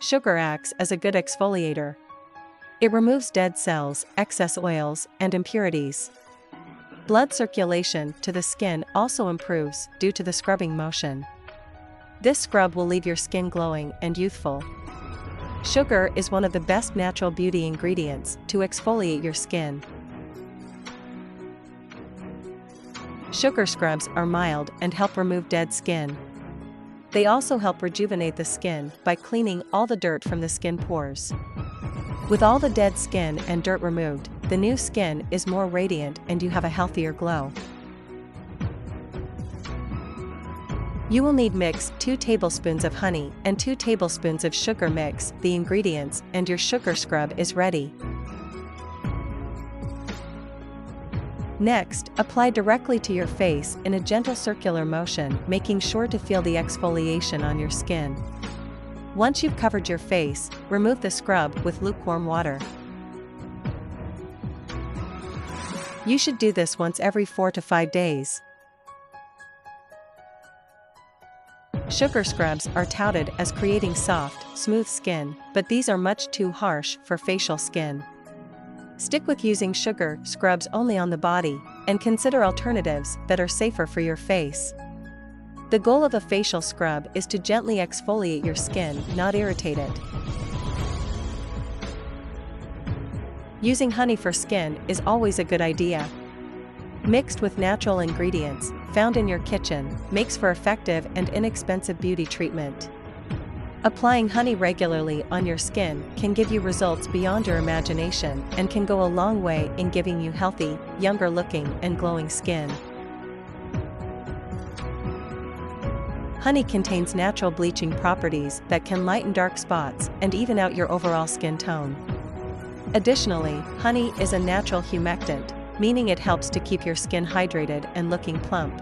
Sugar acts as a good exfoliator. It removes dead cells, excess oils, and impurities. Blood circulation to the skin also improves due to the scrubbing motion. This scrub will leave your skin glowing and youthful. Sugar is one of the best natural beauty ingredients to exfoliate your skin. Sugar scrubs are mild and help remove dead skin. They also help rejuvenate the skin by cleaning all the dirt from the skin pores. With all the dead skin and dirt removed, the new skin is more radiant and you have a healthier glow. You will need mix 2 tablespoons of honey and 2 tablespoons of sugar. Mix the ingredients and your sugar scrub is ready. Next, apply directly to your face in a gentle circular motion, making sure to feel the exfoliation on your skin. Once you've covered your face, remove the scrub with lukewarm water. You should do this once every 4 to 5 days. Sugar scrubs are touted as creating soft, smooth skin, but these are much too harsh for facial skin. Stick with using sugar scrubs only on the body, and consider alternatives that are safer for your face. The goal of a facial scrub is to gently exfoliate your skin, not irritate it. Using honey for skin is always a good idea. Mixed with natural ingredients found in your kitchen, makes for effective and inexpensive beauty treatment. Applying honey regularly on your skin can give you results beyond your imagination and can go a long way in giving you healthy, younger looking and glowing skin. Honey contains natural bleaching properties that can lighten dark spots and even out your overall skin tone. Additionally, honey is a natural humectant, meaning it helps to keep your skin hydrated and looking plump.